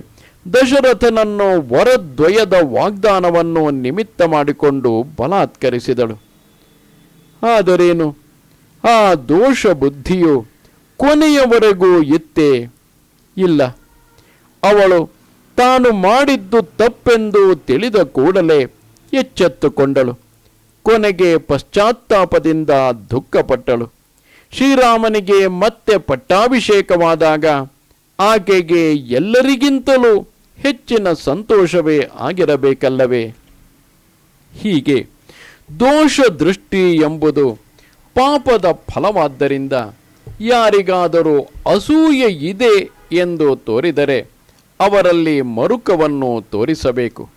ದಶರಥನನ್ನು ವರದ್ವಯದ ವಾಗ್ದಾನವನ್ನು ನಿಮಿತ್ತ ಮಾಡಿಕೊಂಡು ಬಲಾತ್ಕರಿಸಿದಳು. ಆದರೇನು, ಆ ದೋಷ ಬುದ್ಧಿಯು ಕೊನೆಯವರೆಗೂ ಇತ್ತೇ? ಇಲ್ಲ. ಅವಳು ತಾನು ಮಾಡಿದ್ದು ತಪ್ಪೆಂದು ತಿಳಿದ ಕೂಡಲೇ ಎಚ್ಚೆತ್ತುಕೊಂಡಳು. ಕೊನೆಗೆ ಪಶ್ಚಾತ್ತಾಪದಿಂದ ದುಃಖಪಟ್ಟಳು. ಶ್ರೀರಾಮನಿಗೆ ಮತ್ತೆ ಪಟ್ಟಾಭಿಷೇಕವಾದಾಗ ಆಕೆಗೆ ಎಲ್ಲರಿಗಿಂತಲೂ ಹೆಚ್ಚಿನ ಸಂತೋಷವೇ ಆಗಿರಬೇಕಲ್ಲವೇ? ಹೀಗೆ ದೋಷ ದೃಷ್ಟಿ ಎಂಬುದು ಪಾಪದ ಫಲವಾದ್ದರಿಂದ ಯಾರಿಗಾದರೂ ಅಸೂಯೆ ಇದೆ ಎಂದು ತೋರಿದರೆ ಅವರಲ್ಲಿ ಮರುಕವನ್ನು ತೋರಿಸಬೇಕು.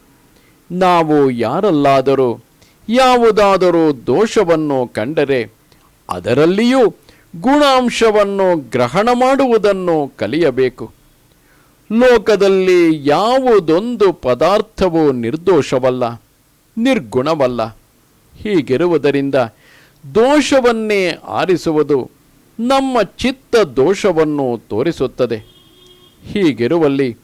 ನಾವು ಯಾರಲ್ಲಾದರೂ ಯಾವುದಾದರೂ ದೋಷವನ್ನು ಕಂಡರೆ ಅದರಲ್ಲಿಯೂ ಗುಣಾಂಶವನ್ನು ಗ್ರಹಣ ಮಾಡುವುದನ್ನು ಕಲಿಯಬೇಕು. ಲೋಕದಲ್ಲಿ ಯಾವುದೊಂದು ಪದಾರ್ಥವೂ ನಿರ್ದೋಷವಲ್ಲ, ನಿರ್ಗುಣವಲ್ಲ. ಹೀಗಿರುವುದರಿಂದ ದೋಷವನ್ನೇ ಆರಿಸುವುದು ನಮ್ಮ ಚಿತ್ತ ದೋಷವನ್ನು ತೋರಿಸುತ್ತದೆ. ಹೀಗಿರುವಲ್ಲಿ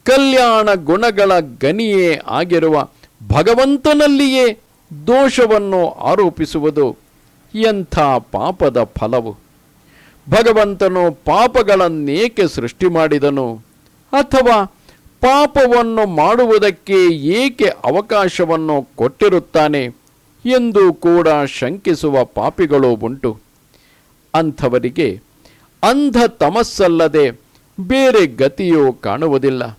ಕಲ್ಯಾಣ ಗುಣಗಳ ಗನಿಯೇ ಆಗಿರುವ ಭಗವಂತನಲ್ಲಿಯೇ ದೋಷವನ್ನು ಆರೋಪಿಸುವುದು ಎಂಥ ಪಾಪದ ಫಲವು! ಭಗವಂತನು ಪಾಪಗಳನ್ನೇಕೆ ಸೃಷ್ಟಿ ಮಾಡಿದನು, ಅಥವಾ ಪಾಪವನ್ನು ಮಾಡುವುದಕ್ಕೆ ಏಕೆ ಅವಕಾಶವನ್ನು ಕೊಟ್ಟಿರುತ್ತಾನೆ ಎಂದು ಕೂಡ ಶಂಕಿಸುವ ಪಾಪಿಗಳು ಉಂಟು. ಅಂಥವರಿಗೆ ಅಂಧ ತಮಸ್ಸಲ್ಲದೆ ಬೇರೆ ಗತಿಯೂ ಕಾಣುವುದಿಲ್ಲ.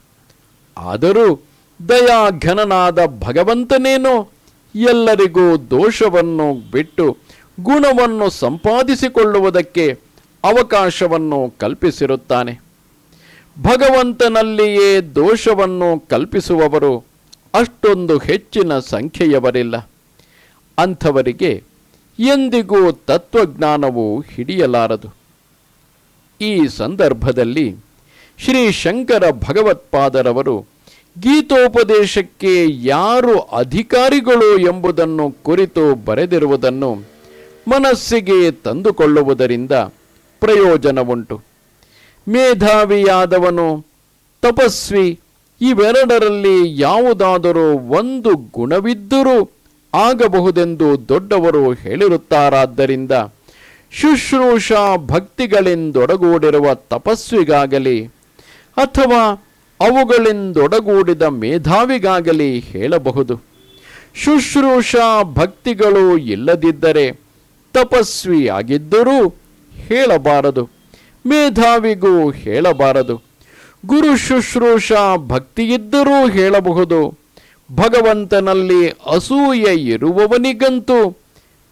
ಆದರೂ ದಯಾಘನನಾದ ಭಗವಂತನೇನೋ ಎಲ್ಲರಿಗೂ ದೋಷವನ್ನು ಬಿಟ್ಟು ಗುಣವನ್ನು ಸಂಪಾದಿಸಿಕೊಳ್ಳುವುದಕ್ಕೆ ಅವಕಾಶವನ್ನು ಕಲ್ಪಿಸಿರುತ್ತಾನೆ. ಭಗವಂತನಲ್ಲಿಯೇ ದೋಷವನ್ನು ಕಲ್ಪಿಸುವವರು ಅಷ್ಟೊಂದು ಹೆಚ್ಚಿನ ಸಂಖ್ಯೆಯವರಿಲ್ಲ. ಅಂಥವರಿಗೆ ಎಂದಿಗೂ ತತ್ವಜ್ಞಾನವು ಹಿಡಿಯಲಾರದು. ಈ ಸಂದರ್ಭದಲ್ಲಿ ಶ್ರೀ ಶಂಕರ ಭಗವತ್ಪಾದರವರು ಗೀತೋಪದೇಶಕ್ಕೆ ಯಾರು ಅಧಿಕಾರಿಗಳು ಎಂಬುದನ್ನು ಕುರಿತು ಬರೆದಿರುವುದನ್ನು ಮನಸ್ಸಿಗೆ ತಂದುಕೊಳ್ಳುವುದರಿಂದ ಪ್ರಯೋಜನವುಂಟು. ಮೇಧಾವಿಯಾದವನು, ತಪಸ್ವಿ ಇವೆರಡರಲ್ಲಿ ಯಾವುದಾದರೂ ಒಂದು ಗುಣವಿದ್ದರೂ ಆಗಬಹುದೆಂದು ದೊಡ್ಡವರು ಹೇಳಿರುತ್ತಾರಾದ್ದರಿಂದ ಶುಶ್ರೂಷಾ ಭಕ್ತಿಗಳಿಂದೊಡಗೂಡಿರುವ ತಪಸ್ವಿಗಾಗಲಿ ಅಥವಾ ಅವುಗಳಿಂದೊಡಗೂಡಿದ ಮೇಧಾವಿಗಾಗಲಿ ಹೇಳಬಹುದು. ಶುಶ್ರೂಷಾ ಭಕ್ತಿಗಳು ಇಲ್ಲದಿದ್ದರೆ ತಪಸ್ವಿಯಾಗಿದ್ದರೂ ಹೇಳಬಾರದು, ಮೇಧಾವಿಗೂ ಹೇಳಬಾರದು. ಗುರು ಶುಶ್ರೂಷಾ ಭಕ್ತಿಯಿದ್ದರೂ ಹೇಳಬಹುದು. ಭಗವಂತನಲ್ಲಿ ಅಸೂಯೆ ಇರುವವನಿಗಂತೂ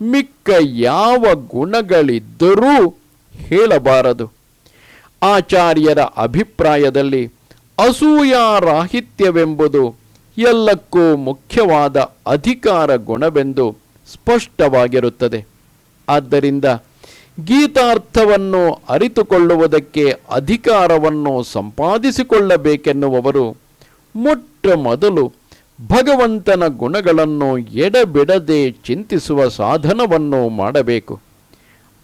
ಮಿಕ್ಕ ಯಾವ ಗುಣಗಳಿದ್ದರೂ ಹೇಳಬಾರದು. ಆಚಾರ್ಯರ ಅಭಿಪ್ರಾಯದಲ್ಲಿ ಅಸೂಯಾರಾಹಿತ್ಯವೆಂಬುದು ಎಲ್ಲಕ್ಕೂ ಮುಖ್ಯವಾದ ಅಧಿಕಾರ ಗುಣವೆಂದು ಸ್ಪಷ್ಟವಾಗಿರುತ್ತದೆ. ಆದ್ದರಿಂದ ಗೀತಾರ್ಥವನ್ನು ಅರಿತುಕೊಳ್ಳುವುದಕ್ಕೆ ಅಧಿಕಾರವನ್ನು ಸಂಪಾದಿಸಿಕೊಳ್ಳಬೇಕೆನ್ನುವವರು ಮೊಟ್ಟ ಮೊದಲು ಭಗವಂತನ ಗುಣಗಳನ್ನು ಎಡೆಬಿಡದೆ ಚಿಂತಿಸುವ ಸಾಧನವನ್ನು ಮಾಡಬೇಕು.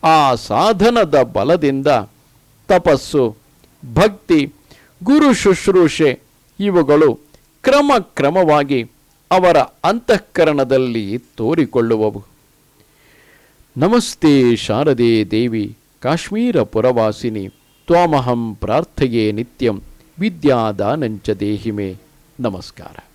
ಆ ಸಾಧನದ ಬಲದಿಂದ ತಪಸ್ಸು, ಭಕ್ತಿ, ಗುರು ಶುಶ್ರೂಷೆ ಇವುಗಳು ಕ್ರಮಕ್ರಮವಾಗಿ ಅವರ ಅಂತಃಕರಣದಲ್ಲಿ ತೋರಿಕೊಳ್ಳುವವು. ನಮಸ್ತೆ ಶಾರದೆ ದೇವಿ ಕಾಶ್ಮೀರ ಪುರವಾಸಿನಿ ತ್ವಾಮಹಂ ಪ್ರಾರ್ಥಯೇ ನಿತ್ಯಂ ವಿದ್ಯಾದಾನಂಚ ದೇಹಿಮೆ. ನಮಸ್ಕಾರ.